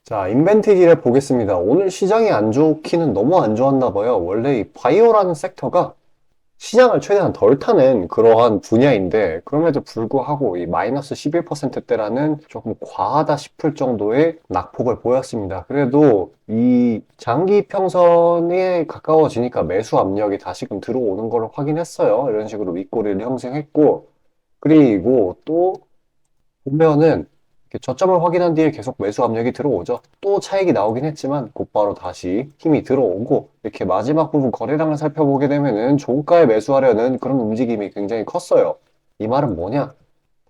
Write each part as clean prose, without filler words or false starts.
자, 인벤티지를 보겠습니다. 오늘 시장이 안 좋기는 너무 안 좋았나 봐요. 원래 이 바이오라는 섹터가 시장을 최대한 덜 타는 그러한 분야인데, 그럼에도 불구하고 이 마이너스 11%대라는 조금 과하다 싶을 정도의 낙폭을 보였습니다. 그래도 이 장기 평선에 가까워지니까 매수 압력이 다시금 들어오는 걸 확인했어요. 이런 식으로 윗꼬리를 형성했고, 그리고 또 보면은 이렇게 저점을 확인한 뒤에 계속 매수 압력이 들어오죠. 또 차익이 나오긴 했지만 곧바로 다시 힘이 들어오고, 이렇게 마지막 부분 거래량을 살펴보게 되면은 종가에 매수하려는 그런 움직임이 굉장히 컸어요. 이 말은 뭐냐?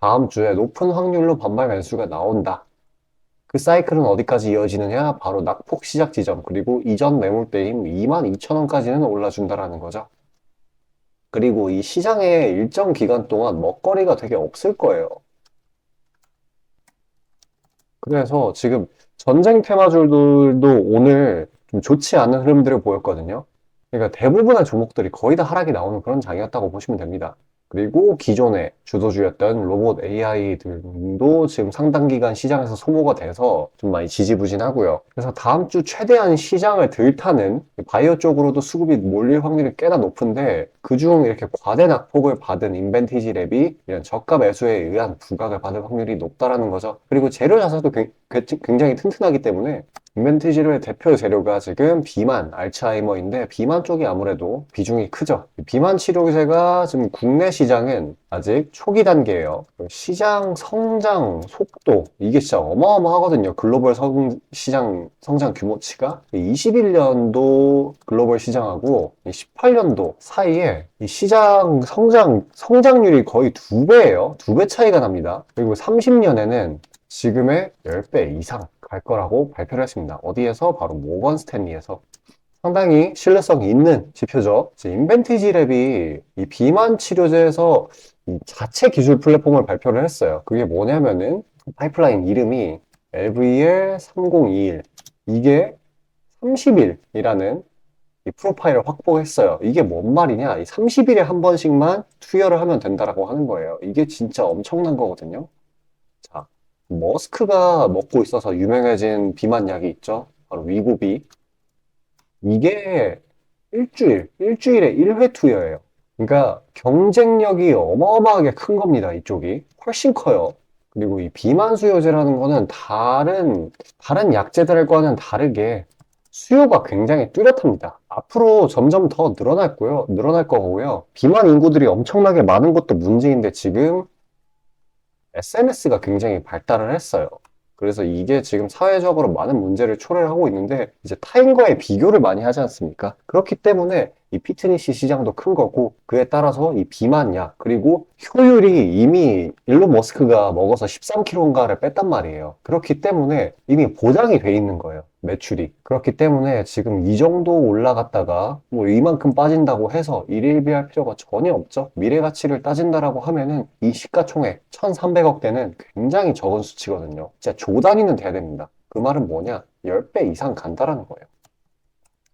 다음 주에 높은 확률로 반발 매수가 나온다. 그 사이클은 어디까지 이어지느냐? 바로 낙폭 시작 지점, 그리고 이전 매물대 힘 22,000원까지는 올라준다라는 거죠. 그리고 이 시장에 일정 기간 동안 먹거리가 되게 없을 거예요. 그래서 지금 전쟁 테마주들도 오늘 좀 좋지 않은 흐름들을 보였거든요. 그러니까 대부분의 종목들이 거의 다 하락이 나오는 그런 장이었다고 보시면 됩니다. 그리고 기존의 주도주였던 로봇 AI들도 지금 상당 기간 시장에서 소모가 돼서 좀 많이 지지부진하고요. 그래서 다음 주 최대한 시장을 들타는 바이오 쪽으로도 수급이 몰릴 확률이 꽤나 높은데, 그중 이렇게 과대 낙폭을 받은 인벤티지 랩이 이런 저가 매수에 의한 부각을 받을 확률이 높다라는 거죠. 그리고 재료 자체도 굉장히 튼튼하기 때문에 인벤티지의 대표 재료가 지금 비만, 알츠하이머인데, 비만 쪽이 아무래도 비중이 크죠. 비만 치료제가 지금 국내 시장은 아직 초기 단계예요. 시장 성장 속도, 이게 진짜 어마어마하거든요. 글로벌 시장 성장 규모치가 21년도 글로벌 시장하고 18년도 사이에 이 시장 성장률이 거의 두 배예요. 두 배 차이가 납니다. 그리고 30년에는 지금의 10배 이상 갈 거라고 발표를 했습니다. 어디에서? 바로 모건 스탠리에서. 상당히 신뢰성 있는 지표죠. 인벤티지 랩이 이 비만 치료제에서 이 자체 기술 플랫폼을 발표를 했어요. 그게 뭐냐면은 파이프라인 이름이 LVL3021, 이게 30일이라는 이 프로파일을 확보했어요. 이게 뭔 말이냐? 이 30일에 한 번씩만 투여를 하면 된다라고 하는 거예요. 이게 진짜 엄청난 거거든요. 자, 머스크가 먹고 있어서 유명해진 비만 약이 있죠. 바로 위고비. 이게 일주일에 1회 투여예요. 그러니까 경쟁력이 어마어마하게 큰 겁니다. 이쪽이. 훨씬 커요. 그리고 이 비만 수요제라는 거는 다른 약제들과는 다르게 수요가 굉장히 뚜렷합니다. 앞으로 점점 더 늘어날 거고요. 비만 인구들이 엄청나게 많은 것도 문제인데, 지금 SNS가 굉장히 발달을 했어요. 그래서 이게 지금 사회적으로 많은 문제를 초래를 하고 있는데, 이제 타인과의 비교를 많이 하지 않습니까? 그렇기 때문에 이 피트니스 시장도 큰 거고, 그에 따라서 이 비만약, 그리고 효율이 이미 일론 머스크가 먹어서 13kg인가를 뺐단 말이에요. 그렇기 때문에 이미 보장이 돼 있는 거예요. 매출이. 그렇기 때문에 지금 이 정도 올라갔다가 뭐 이만큼 빠진다고 해서 일일비할 필요가 전혀 없죠. 미래 가치를 따진다라고 하면은 이 시가총액 1,300억대는 굉장히 적은 수치거든요. 진짜 조 단위는 돼야 됩니다. 그 말은 뭐냐? 10배 이상 간다라는 거예요.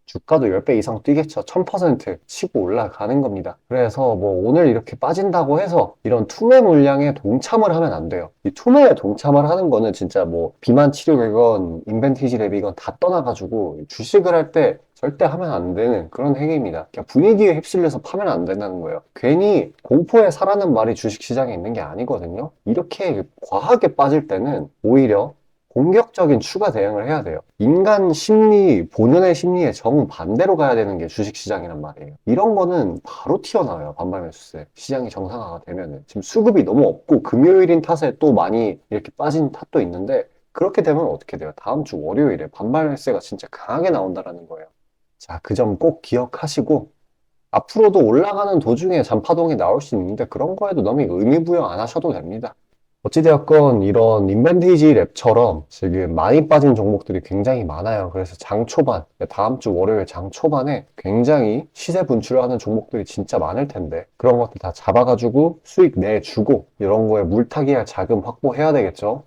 주가도 10배 이상 뛰겠죠. 1000% 치고 올라가는 겁니다. 그래서 뭐 오늘 이렇게 빠진다고 해서 이런 투매 물량에 동참을 하면 안 돼요. 이 투매에 동참을 하는 거는 진짜 뭐 비만 치료이건 인벤티지 랩이건 다 떠나가지고 주식을 할 때 절대 하면 안 되는 그런 행위입니다. 그냥 분위기에 휩쓸려서 파면 안 된다는 거예요. 괜히 공포에 사라는 말이 주식시장에 있는 게 아니거든요. 이렇게 과하게 빠질 때는 오히려 공격적인 추가 대응을 해야 돼요. 인간 심리, 본연의 심리에 정반대로 가야 되는 게 주식시장이란 말이에요. 이런 거는 바로 튀어나와요. 반발 매수세. 시장이 정상화가 되면은. 지금 수급이 너무 없고 금요일인 탓에 또 많이 이렇게 빠진 탓도 있는데, 그렇게 되면 어떻게 돼요? 다음 주 월요일에 반발 매수세가 진짜 강하게 나온다라는 거예요. 자, 그 점 꼭 기억하시고, 앞으로도 올라가는 도중에 잔파동이 나올 수 있는데, 그런 거에도 너무 의미부여 안 하셔도 됩니다. 어찌되었건 이런 인벤티지 랩처럼 지금 많이 빠진 종목들이 굉장히 많아요. 그래서 장 초반, 다음 주 월요일 장 초반에 굉장히 시세 분출을 하는 종목들이 진짜 많을 텐데, 그런 것들 다 잡아가지고 수익 내주고 이런 거에 물타기 할 자금 확보해야 되겠죠.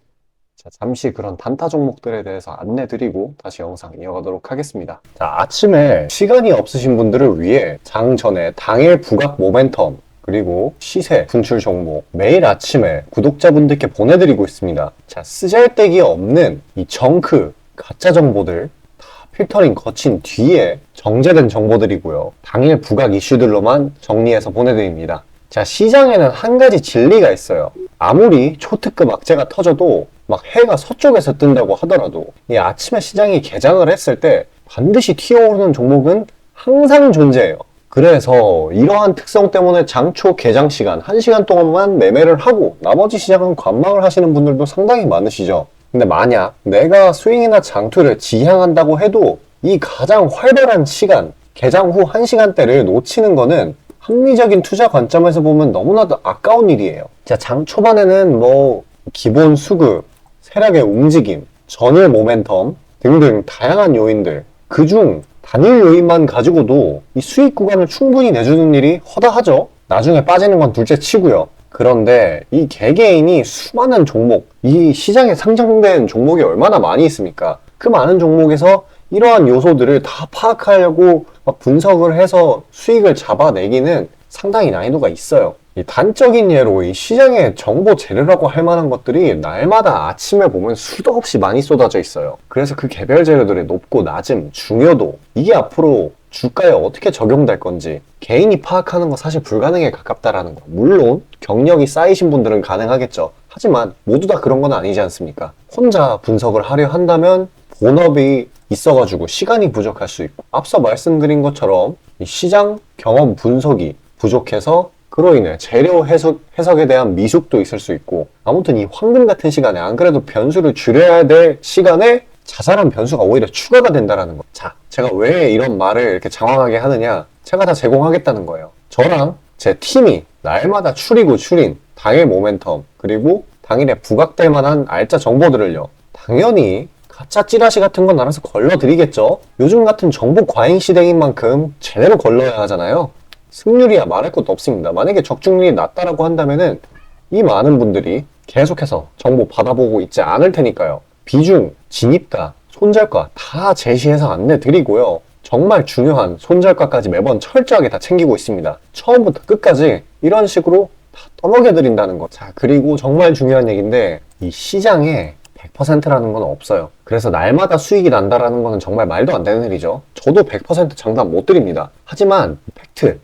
자, 잠시 그런 단타 종목들에 대해서 안내드리고 다시 영상 이어가도록 하겠습니다. 자, 아침에 시간이 없으신 분들을 위해 장 전에 당일 부각 모멘텀, 그리고 시세, 분출 종목 매일 아침에 구독자분들께 보내드리고 있습니다. 자, 쓰잘데기 없는 이 정크, 가짜 정보들 다 필터링 거친 뒤에 정제된 정보들이고요. 당일 부각 이슈들로만 정리해서 보내드립니다. 자, 시장에는 한 가지 진리가 있어요. 아무리 초특급 악재가 터져도 막 해가 서쪽에서 뜬다고 하더라도 이 아침에 시장이 개장을 했을 때 반드시 튀어오르는 종목은 항상 존재해요. 그래서 이러한 특성 때문에 장초 개장 시간 1시간 동안만 매매를 하고 나머지 시장은 관망을 하시는 분들도 상당히 많으시죠. 근데 만약 내가 스윙이나 장투를 지향한다고 해도 이 가장 활발한 시간, 개장 후 1시간대를 놓치는 거는 합리적인 투자 관점에서 보면 너무나도 아까운 일이에요. 자, 장 초반에는 뭐 기본 수급, 세력의 움직임, 전일 모멘텀 등등 다양한 요인들, 그중 단일 요인만 가지고도 이 수익 구간을 충분히 내주는 일이 허다하죠. 나중에 빠지는 건 둘째 치고요. 그런데 이 개개인이 수많은 종목, 이 시장에 상장된 종목이 얼마나 많이 있습니까? 그 많은 종목에서 이러한 요소들을 다 파악하려고 막 분석을 해서 수익을 잡아내기는 상당히 난이도가 있어요. 이 단적인 예로 이 시장의 정보 재료라고 할 만한 것들이 날마다 아침에 보면 수도 없이 많이 쏟아져 있어요. 그래서 그 개별 재료들의 높고 낮음, 중요도, 이게 앞으로 주가에 어떻게 적용될 건지 개인이 파악하는 거 사실 불가능에 가깝다라는 거. 물론 경력이 쌓이신 분들은 가능하겠죠. 하지만 모두 다 그런 건 아니지 않습니까? 혼자 분석을 하려 한다면 본업이 있어가지고 시간이 부족할 수 있고, 앞서 말씀드린 것처럼 이 시장 경험 분석이 부족해서 그로 인해 재료 해석에 대한 미숙도 있을 수 있고, 아무튼 이 황금 같은 시간에 안 그래도 변수를 줄여야 될 시간에 자잘한 변수가 오히려 추가가 된다는 거. 자, 제가 왜 이런 말을 이렇게 장황하게 하느냐? 제가 다 제공하겠다는 거예요. 저랑 제 팀이 날마다 추리고 추린 당일 모멘텀, 그리고 당일에 부각될 만한 알짜 정보들을요, 당연히 가짜 찌라시 같은 건 알아서 걸러드리겠죠. 요즘 같은 정보 과잉 시대인 만큼 제대로 걸러야 하잖아요. 승률이야 말할 것도 없습니다. 만약에 적중률이 낮다라고 한다면은 이 많은 분들이 계속해서 정보 받아보고 있지 않을 테니까요. 비중, 진입가, 손절가 다 제시해서 안내드리고요. 정말 중요한 손절가까지 매번 철저하게 다 챙기고 있습니다. 처음부터 끝까지 이런 식으로 다 떠먹여드린다는 거. 자, 그리고 정말 중요한 얘기인데, 이 시장에 100%라는 건 없어요. 그래서 날마다 수익이 난다라는 거는 정말 말도 안 되는 일이죠. 저도 100% 장담 못 드립니다. 하지만 팩트를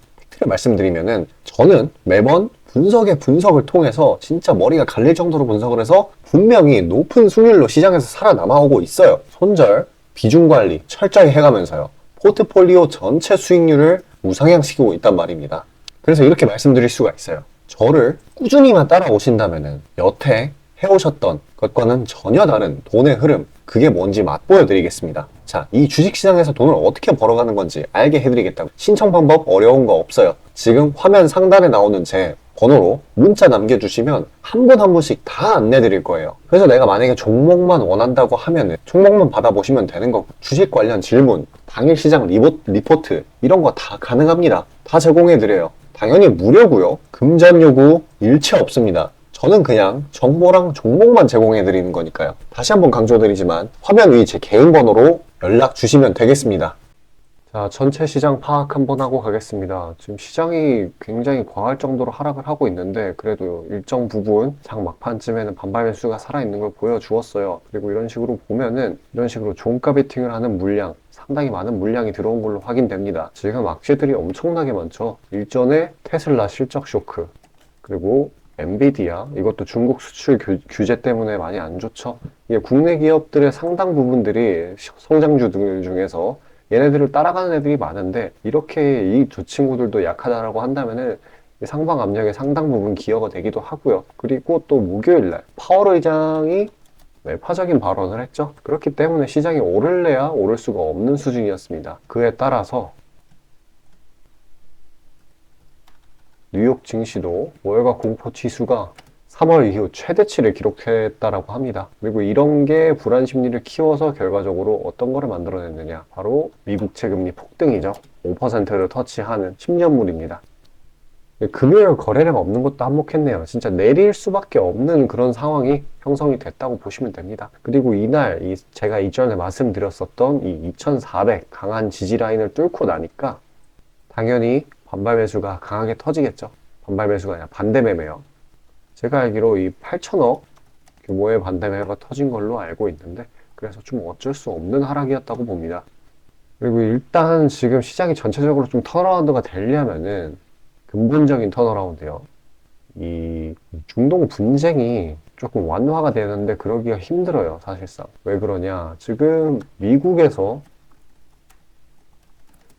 말씀드리면은, 저는 매번 분석의 분석을 통해서 진짜 머리가 갈릴 정도로 분석을 해서 분명히 높은 수익률로 시장에서 살아남아오고 있어요. 손절, 비중 관리 철저히 해가면서요. 포트폴리오 전체 수익률을 우상향시키고 있단 말입니다. 그래서 이렇게 말씀드릴 수가 있어요. 저를 꾸준히만 따라오신다면은 여태 해오셨던 것과는 전혀 다른 돈의 흐름, 그게 뭔지 맛보여 드리겠습니다. 자, 이 주식시장에서 돈을 어떻게 벌어가는 건지 알게 해드리겠다고. 신청 방법 어려운 거 없어요. 지금 화면 상단에 나오는 제 번호로 문자 남겨주시면 한 분 한 분씩 다 안내드릴 거예요. 그래서 내가 만약에 종목만 원한다고 하면은 종목만 받아보시면 되는 거고, 주식 관련 질문, 당일 시장 리포트 이런 거 다 가능합니다. 다 제공해드려요. 당연히 무료고요. 금전 요구 일체 없습니다. 저는 그냥 정보랑 종목만 제공해드리는 거니까요. 다시 한번 강조드리지만 화면 위 제 개인 번호로 연락 주시면 되겠습니다. 자, 전체 시장 파악 한번 하고 가겠습니다. 지금 시장이 굉장히 과할 정도로 하락을 하고 있는데, 그래도 일정 부분 장 막판쯤에는 반발 매수가 살아있는 걸 보여주었어요. 그리고 이런 식으로 보면은 이런 식으로 종가 베팅을 하는 물량, 상당히 많은 물량이 들어온 걸로 확인됩니다. 지금 악재들이 엄청나게 많죠. 일전에 테슬라 실적 쇼크, 그리고 엔비디아, 이것도 중국 수출 규제 때문에 많이 안 좋죠. 이게 국내 기업들의 상당 부분들이 성장주들 중에서 얘네들을 따라가는 애들이 많은데, 이렇게 이 두 친구들도 약하다라고 한다면은 상방 압력의 상당 부분 기여가 되기도 하고요. 그리고 또 목요일날 파월 의장이 매파적인 발언을 했죠. 그렇기 때문에 시장이 오를래야 오를 수가 없는 수준이었습니다. 그에 따라서 뉴욕 증시도 월가 공포 지수가 3월 이후 최대치를 기록했다라고 합니다. 그리고 이런 게 불안 심리를 키워서 결과적으로 어떤 거를 만들어냈느냐, 바로 미국채 금리 폭등이죠. 5%를 터치하는 10년물입니다. 금요일 거래량 없는 것도 한몫했네요. 진짜 내릴 수밖에 없는 그런 상황이 형성이 됐다고 보시면 됩니다. 그리고 이날 제가 이전에 말씀드렸었던 이 2400 강한 지지 라인을 뚫고 나니까 당연히 반발 매수가 강하게 터지겠죠. 반발 매수가 아니라 반대 매매요. 제가 알기로 이 8천억 규모의 반대 매매가 터진 걸로 알고 있는데, 그래서 좀 어쩔 수 없는 하락이었다고 봅니다. 그리고 일단 지금 시장이 전체적으로 좀 턴어라운드가 되려면은 근본적인 턴어라운드요. 이 중동 분쟁이 조금 완화가 되는데 그러기가 힘들어요, 사실상. 왜 그러냐? 지금 미국에서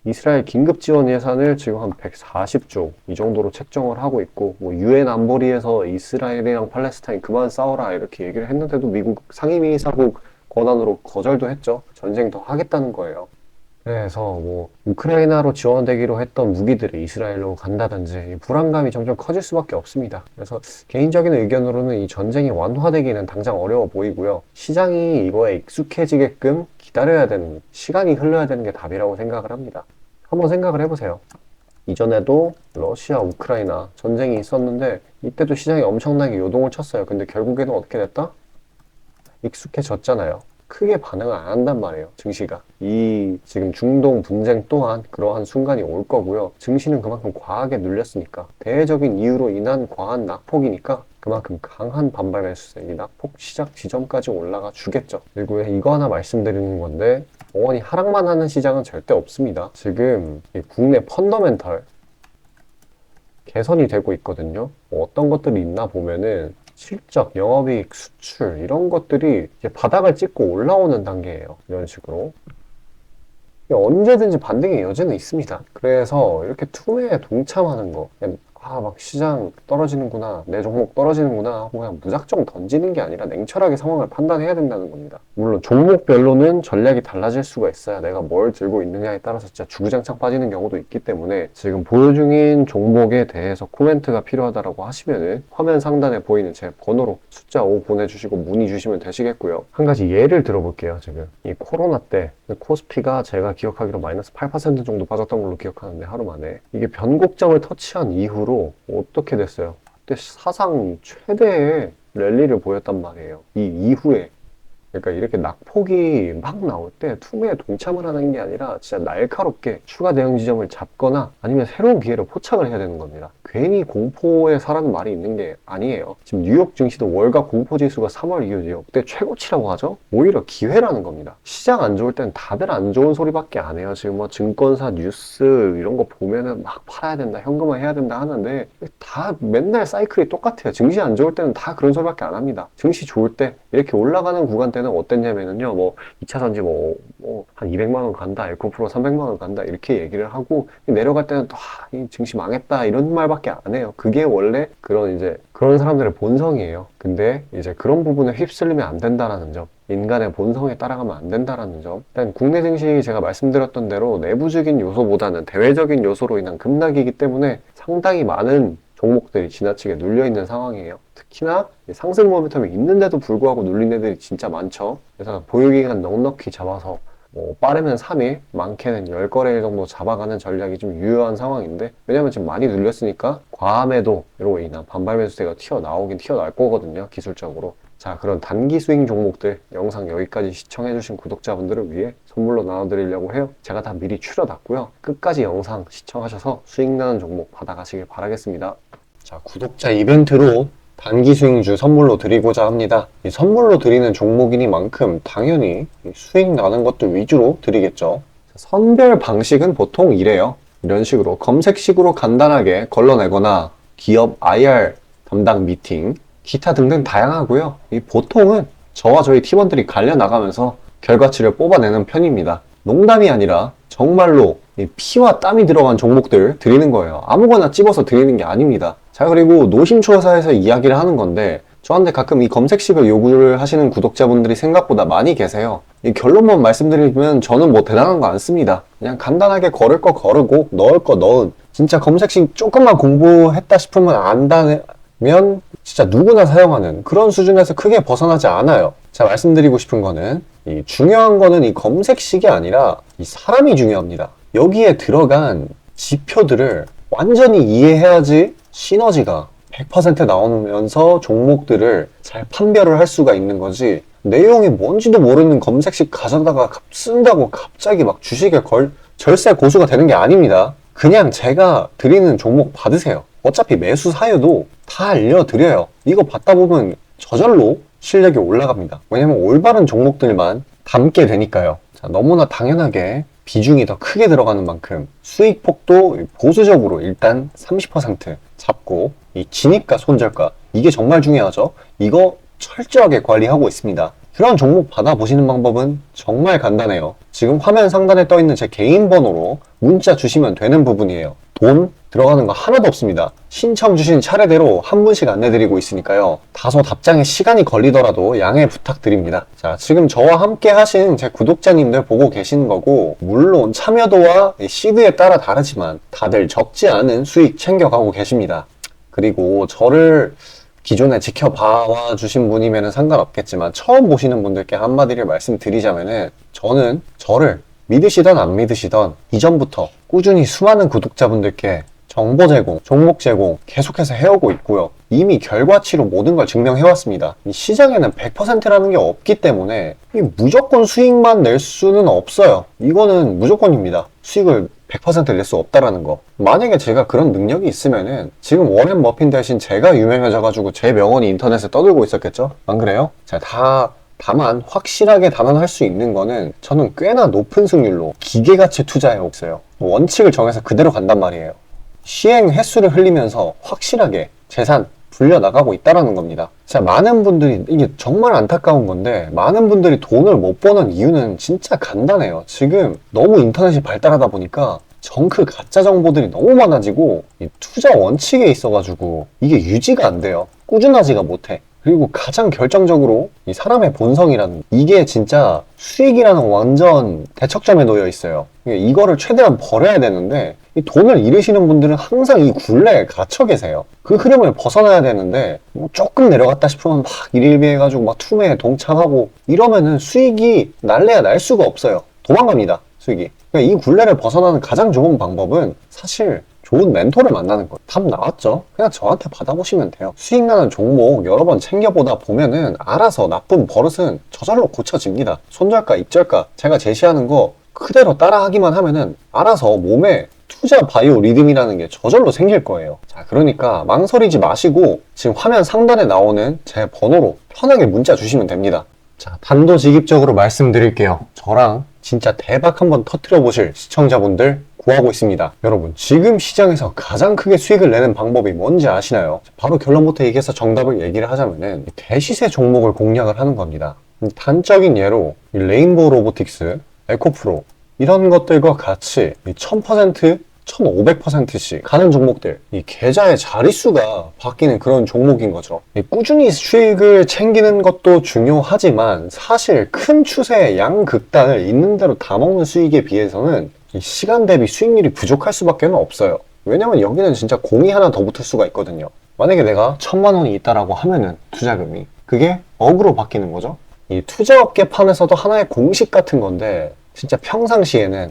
이스라엘 긴급 지원 예산을 지금 한 140조 이 정도로 책정을 하고 있고, 뭐 유엔 안보리에서 이스라엘이랑 팔레스타인 그만 싸워라 이렇게 얘기를 했는데도 미국 상임이사국 권한으로 거절도 했죠. 전쟁 더 하겠다는 거예요. 그래서 뭐 우크라이나로 지원되기로 했던 무기들이 이스라엘로 간다든지 이 불안감이 점점 커질 수밖에 없습니다. 그래서 개인적인 의견으로는 이 전쟁이 완화되기는 당장 어려워 보이고요. 시장이 이거에 익숙해지게끔 기다려야 되는, 시간이 흘러야 되는 게 답이라고 생각을 합니다. 한번 생각을 해보세요. 이전에도 러시아, 우크라이나 전쟁이 있었는데 이때도 시장이 엄청나게 요동을 쳤어요. 근데 결국에는 어떻게 됐다? 익숙해졌잖아요. 크게 반응을 안 한단 말이에요, 증시가. 이 지금 중동 분쟁 또한 그러한 순간이 올 거고요. 증시는 그만큼 과하게 눌렸으니까, 대외적인 이유로 인한 과한 낙폭이니까 그만큼 강한 반발 매수세, 이 낙폭 시작 지점까지 올라가 주겠죠. 그리고 이거 하나 말씀드리는 건데, 영원히 하락만 하는 시장은 절대 없습니다. 지금 이 국내 펀더멘털 개선이 되고 있거든요. 뭐 어떤 것들이 있나 보면은 실적, 영업이익, 수출 이런 것들이 이제 바닥을 찍고 올라오는 단계예요. 이런 식으로. 언제든지 반등의 여지는 있습니다. 그래서 이렇게 투매에 동참하는 거, 막 시장 떨어지는구나, 내 종목 떨어지는구나 하고 그냥 무작정 던지는 게 아니라 냉철하게 상황을 판단해야 된다는 겁니다. 물론 종목별로는 전략이 달라질 수가 있어요. 내가 뭘 들고 있느냐에 따라서 진짜 주구장창 빠지는 경우도 있기 때문에, 지금 보유 중인 종목에 대해서 코멘트가 필요하다고 하시면은 화면 상단에 보이는 제 번호로 숫자 5 보내주시고 문의 주시면 되시겠고요. 한 가지 예를 들어볼게요. 지금 이 코로나 때 코스피가 제가 기억하기로 마이너스 8% 정도 빠졌던 걸로 기억하는데, 하루 만에 이게 변곡점을 터치한 이후로 어떻게 됐어요? 그때 사상 최대의 랠리를 보였단 말이에요. 이 이후에. 그러니까 이렇게 낙폭이 막 나올 때 투매에 동참을 하는 게 아니라 진짜 날카롭게 추가 대응 지점을 잡거나 아니면 새로운 기회를 포착을 해야 되는 겁니다. 괜히 공포에 사라는 말이 있는 게 아니에요. 지금 뉴욕 증시도 월가 공포지수가 3월 이후 역대 최고치라고 하죠? 오히려 기회라는 겁니다. 시장 안 좋을 땐 다들 안 좋은 소리밖에 안 해요. 지금 뭐 증권사 뉴스 이런 거 보면은 막 팔아야 된다, 현금화 해야 된다 하는데 다 맨날 사이클이 똑같아요. 증시 안 좋을 때는 다 그런 소리밖에 안 합니다. 증시 좋을 때 이렇게 올라가는 구간 때는 어땠냐면요, 뭐 2차전지 한 200만 원 간다, 에코프로 300만 원 간다 이렇게 얘기를 하고, 내려갈 때는 또 이 증시 망했다 이런 말밖에 안 해요. 그게 원래 그런 사람들의 본성이에요. 근데 이제 그런 부분에 휩쓸리면 안 된다라는 점, 인간의 본성에 따라가면 안 된다라는 점. 일단 국내 증시 제가 말씀드렸던 대로 내부적인 요소보다는 대외적인 요소로 인한 급락이기 때문에 상당히 많은 종목들이 지나치게 눌려있는 상황이에요. 특히나 상승 모멘텀이 있는데도 불구하고 눌린 애들이 진짜 많죠. 그래서 보유기간 넉넉히 잡아서 빠르면 3일, 많게는 10거래일 정도 잡아가는 전략이 좀 유효한 상황인데, 왜냐면 지금 많이 눌렸으니까 과매도로 인한 반발 매수세가 튀어나오긴 튀어나올 거거든요, 기술적으로. 자, 그런 단기 스윙 종목들 영상 여기까지 시청해주신 구독자분들을 위해 선물로 나눠드리려고 해요. 제가 다 미리 추려놨고요. 끝까지 영상 시청하셔서 수익 나는 종목 받아가시길 바라겠습니다. 자, 구독자 이벤트로 단기 수익주 선물로 드리고자 합니다. 이 선물로 드리는 종목이니만큼 당연히 수익 나는 것들 위주로 드리겠죠. 선별 방식은 보통 이래요. 이런 식으로 검색식으로 간단하게 걸러내거나 기업 IR 담당 미팅, 기타 등등 다양하고요. 이 보통은 저와 저희 팀원들이 갈려나가면서 결과치를 뽑아내는 편입니다. 농담이 아니라 정말로 피와 땀이 들어간 종목들 드리는 거예요. 아무거나 찝어서 드리는 게 아닙니다. 자, 그리고 노심초사에서 이야기를 하는 건데, 저한테 가끔 이 검색식을 요구를 하시는 구독자분들이 생각보다 많이 계세요. 이 결론만 말씀드리면 저는 뭐 대단한 거 안 씁니다. 그냥 간단하게 걸을 거 거르고 넣을 거 넣은, 진짜 검색식 조금만 공부했다 싶으면 안다면 진짜 누구나 사용하는 그런 수준에서 크게 벗어나지 않아요. 제가 말씀드리고 싶은 거는, 이 중요한 거는 이 검색식이 아니라 이 사람이 중요합니다. 여기에 들어간 지표들을 완전히 이해해야지 시너지가 100% 나오면서 종목들을 잘 판별을 할 수가 있는 거지, 내용이 뭔지도 모르는 검색식 가져다가 쓴다고 갑자기 막 주식에 절세 고수가 되는 게 아닙니다. 그냥 제가 드리는 종목 받으세요. 어차피 매수 사유도 다 알려드려요. 이거 받다 보면 저절로 실력이 올라갑니다. 왜냐면 올바른 종목들만 담게 되니까요. 자, 너무나 당연하게 비중이 더 크게 들어가는 만큼 수익폭도 보수적으로 일단 30% 잡고 이 진입가 손절가 이게 정말 중요하죠. 이거 철저하게 관리하고 있습니다. 그런 종목 받아보시는 방법은 정말 간단해요. 지금 화면 상단에 떠있는 제 개인 번호로 문자 주시면 되는 부분이에요. 돈 들어가는 거 하나도 없습니다. 신청 주신 차례대로 한 분씩 안내드리고 있으니까요. 다소 답장에 시간이 걸리더라도 양해 부탁드립니다. 자, 지금 저와 함께 하신 제 구독자님들 보고 계시는 거고, 물론 참여도와 시드에 따라 다르지만 다들 적지 않은 수익 챙겨가고 계십니다. 그리고 저를 기존에 지켜봐 주신 분이면 상관없겠지만 처음 보시는 분들께 한마디를 말씀드리자면은, 저는 저를 믿으시던 안 믿으시던 이전부터 꾸준히 수많은 구독자분들께 정보 제공, 종목 제공 계속해서 해오고 있고요. 이미 결과치로 모든 걸 증명해왔습니다. 이 시장에는 100%라는 게 없기 때문에 무조건 수익만 낼 수는 없어요. 이거는 무조건입니다. 수익을 100% 낼 수 없다라는 거. 만약에 제가 그런 능력이 있으면은 지금 워렌 버핏 대신 제가 유명해져가지고 제 명언이 인터넷에 떠들고 있었겠죠? 안 그래요? 자, 다만 확실하게 단언할 수 있는 거는 저는 꽤나 높은 승률로 기계같이 투자해 있어요. 원칙을 정해서 그대로 간단 말이에요. 시행 횟수를 흘리면서 확실하게 재산 불려나가고 있다는 겁니다. 자, 많은 분들이, 이게 정말 안타까운 건데, 많은 분들이 돈을 못 버는 이유는 진짜 간단해요. 지금 너무 인터넷이 발달하다 보니까 정크 가짜 정보들이 너무 많아지고 이 투자 원칙에 있어가지고 이게 유지가 안 돼요. 꾸준하지가 못해. 그리고 가장 결정적으로 이 사람의 본성이라는, 이게 진짜 수익이라는 완전 대척점에 놓여 있어요. 이거를 최대한 버려야 되는데 이 돈을 잃으시는 분들은 항상 이 굴레에 갇혀 계세요. 그 흐름을 벗어나야 되는데 뭐 조금 내려갔다 싶으면 막 일일비해가지고 막 투매에 동참하고 이러면은 수익이 날래야 날 수가 없어요. 도망갑니다, 수익이. 그러니까 이 굴레를 벗어나는 가장 좋은 방법은 사실 좋은 멘토를 만나는 거예요. 답 나왔죠? 그냥 저한테 받아보시면 돼요. 수익 나는 종목 여러 번 챙겨보다 보면은 알아서 나쁜 버릇은 저절로 고쳐집니다. 손절가, 입절가 제가 제시하는 거 그대로 따라하기만 하면은 알아서 몸에 투자 바이오 리듬이라는 게 저절로 생길 거예요. 자, 그러니까 망설이지 마시고 지금 화면 상단에 나오는 제 번호로 편하게 문자 주시면 됩니다. 자, 단도직입적으로 말씀드릴게요. 저랑 진짜 대박 한번 터뜨려 보실 시청자분들 구하고 있습니다. 여러분, 지금 시장에서 가장 크게 수익을 내는 방법이 뭔지 아시나요? 바로 결론부터 얘기해서 정답을 얘기를 하자면은 대시세 종목을 공략을 하는 겁니다. 단적인 예로 레인보우 로보틱스, 에코프로 이런 것들과 같이 1000%, 1500%씩 가는 종목들, 이 계좌의 자릿수가 바뀌는 그런 종목인 거죠. 꾸준히 수익을 챙기는 것도 중요하지만 사실 큰 추세의 양극단을 있는 대로 다 먹는 수익에 비해서는 시간 대비 수익률이 부족할 수밖에 없어요. 왜냐면 여기는 진짜 공이 하나 더 붙을 수가 있거든요. 만약에 내가 1000만 원이 있다라고 하면은 투자금이 그게 억으로 바뀌는 거죠. 이 투자업계판에서도 하나의 공식 같은 건데 진짜 평상시에는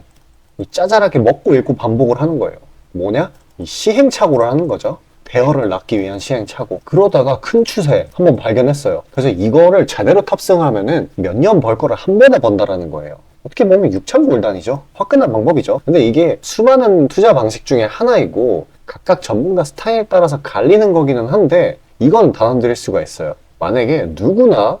이 짜잘하게 먹고 읽고 반복을 하는 거예요. 뭐냐? 이 시행착오를 하는 거죠. 대어를 낳기 위한 시행착오. 그러다가 큰 추세 한번 발견했어요. 그래서 이거를 제대로 탑승하면은 몇 년 벌 거를 한 번에 번다라는 거예요. 어떻게 보면 6,000골단이죠. 화끈한 방법이죠. 근데 이게 수많은 투자 방식 중에 하나이고 각각 전문가 스타일에 따라서 갈리는 거기는 한데 이건 단언드릴 수가 있어요. 만약에 누구나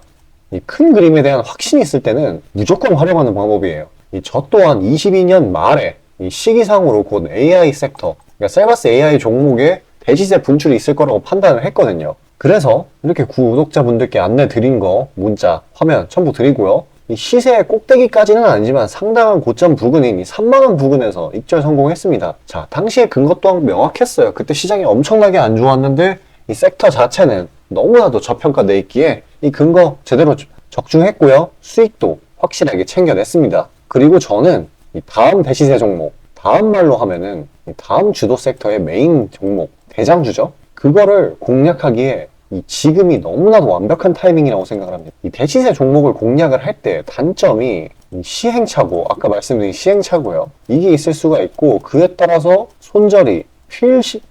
이 큰 그림에 대한 확신이 있을 때는 무조건 활용하는 방법이에요. 저 또한 22년 말에 이 시기상으로 곧 AI 섹터, 그러니까 셀바스 AI 종목에 대시세 분출이 있을 거라고 판단을 했거든요. 그래서 이렇게 구독자분들께 안내 드린 거 문자, 화면 첨부 드리고요. 이 시세의 꼭대기까지는 아니지만 상당한 고점 부근인 이 3만원 부근에서 입절 성공했습니다. 자, 당시에 근거 또한 명확했어요. 그때 시장이 엄청나게 안 좋았는데 이 섹터 자체는 너무나도 저평가돼 있기에 이 근거 제대로 적중했고요. 수익도 확실하게 챙겨냈습니다. 그리고 저는 이 다음 대시세 종목, 다음 말로 하면은 이 다음 주도 섹터의 메인 종목, 대장주죠? 그거를 공략하기에 이 지금이 너무나도 완벽한 타이밍이라고 생각을 합니다. 이 대시세 종목을 공략을 할 때 단점이 이 시행착오, 아까 말씀드린 시행착오요. 이게 있을 수가 있고 그에 따라서 손절이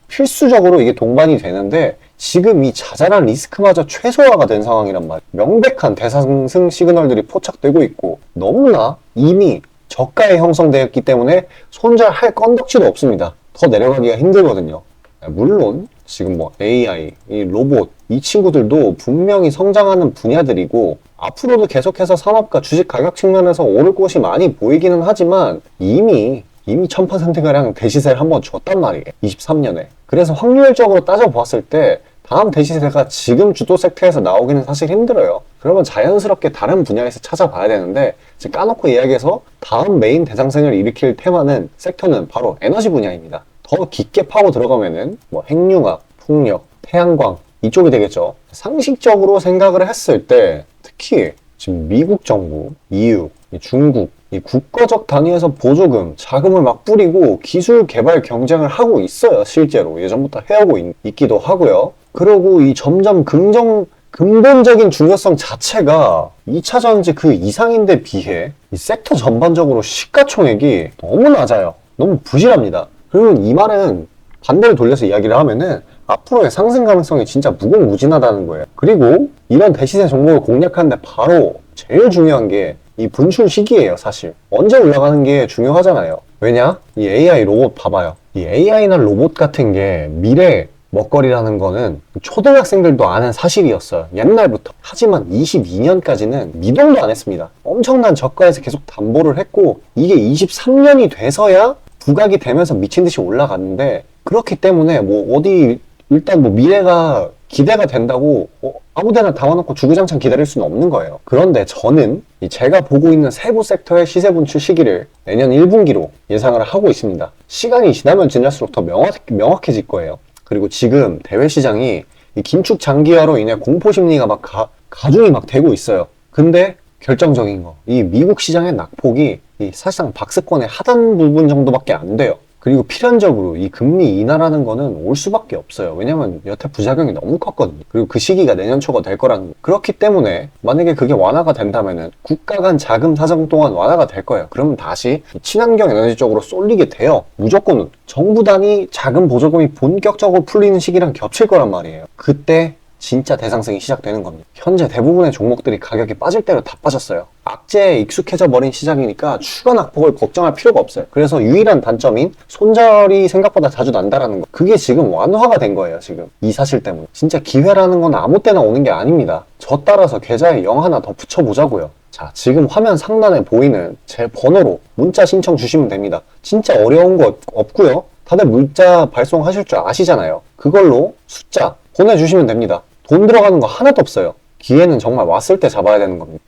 필수적으로 이게 동반이 되는데 지금 이 자잘한 리스크마저 최소화가 된 상황이란 말이에요. 명백한 대상승 시그널들이 포착되고 있고 너무나 이미 저가에 형성되었기 때문에 손절할 건덕지도 없습니다. 더 내려가기가 힘들거든요. 물론 지금 뭐 AI, 이 로봇, 이 친구들도 분명히 성장하는 분야들이고 앞으로도 계속해서 산업과 주식 가격 측면에서 오를 곳이 많이 보이기는 하지만 이미 1000%가량 대시세를 한번 줬단 말이에요. 23년에. 그래서 확률적으로 따져보았을 때 다음 대시세가 지금 주도 섹터에서 나오기는 사실 힘들어요. 그러면 자연스럽게 다른 분야에서 찾아봐야 되는데 지금 까놓고 이야기해서 다음 메인 대상승을 일으킬 테마는 섹터는 바로 에너지 분야입니다. 더 깊게 파고 들어가면은 뭐 핵융합, 풍력, 태양광 이쪽이 되겠죠. 상식적으로 생각을 했을 때 특히 지금 미국 정부, EU, 중국 이 국가적 단위에서 보조금, 자금을 막 뿌리고 기술 개발 경쟁을 하고 있어요. 실제로 예전부터 해오고 있기도 하고요. 그리고 이 점점 근본적인 중요성 자체가 2차 전지 그 이상인데 비해 이 섹터 전반적으로 시가총액이 너무 낮아요. 너무 부실합니다. 그리고 이 말은 반대로 돌려서 이야기를 하면은 앞으로의 상승 가능성이 진짜 무궁무진하다는 거예요. 그리고 이런 대시세 종목을 공략하는데 바로 제일 중요한 게 이 분출 시기예요, 사실. 언제 올라가는 게 중요하잖아요. 왜냐? 이 AI 로봇 봐봐요. 이 AI나 로봇 같은 게 미래 먹거리라는 거는 초등학생들도 아는 사실이었어요. 옛날부터. 하지만 22년까지는 미동도 안 했습니다. 엄청난 저가에서 계속 담보를 했고 이게 23년이 돼서야 부각이 되면서 미친 듯이 올라갔는데 그렇기 때문에 뭐 어디 일단 뭐 미래가 기대가 된다고 아무데나 담아놓고 주구장창 기다릴 수는 없는 거예요. 그런데 저는 제가 보고 있는 세부 섹터의 시세 분출 시기를 내년 1분기로 예상을 하고 있습니다. 시간이 지나면 지날수록 더 명확해질 거예요. 그리고 지금 대외 시장이 이 긴축 장기화로 인해 공포 심리가 막 가중이 막 되고 있어요. 근데 결정적인 거, 이 미국 시장의 낙폭이 사실상 박스권의 하단 부분 정도밖에 안 돼요. 그리고 필연적으로 이 금리 인하라는 거는 올 수밖에 없어요. 왜냐면 여태 부작용이 너무 컸거든요. 그리고 그 시기가 내년 초가 될 거라는 거. 그렇기 때문에 만약에 그게 완화가 된다면은 국가 간 자금 사정 또한 완화가 될 거예요. 그러면 다시 친환경 에너지 쪽으로 쏠리게 돼요. 무조건 정부 단위 자금 보조금이 본격적으로 풀리는 시기랑 겹칠 거란 말이에요. 그때 진짜 대상승이 시작되는 겁니다. 현재 대부분의 종목들이 가격이 빠질 대로 다 빠졌어요. 악재에 익숙해져 버린 시장이니까 추가 낙폭을 걱정할 필요가 없어요. 그래서 유일한 단점인 손절이 생각보다 자주 난다라는 거. 그게 지금 완화가 된 거예요, 지금. 이 사실 때문에. 진짜 기회라는 건 아무 때나 오는 게 아닙니다. 저 따라서 계좌에 0 하나 더 붙여보자고요. 자, 지금 화면 상단에 보이는 제 번호로 문자 신청 주시면 됩니다. 진짜 어려운 거 없고요. 다들 문자 발송하실 줄 아시잖아요. 그걸로 숫자 보내주시면 됩니다. 돈 들어가는 거 하나도 없어요. 기회는 정말 왔을 때 잡아야 되는 겁니다.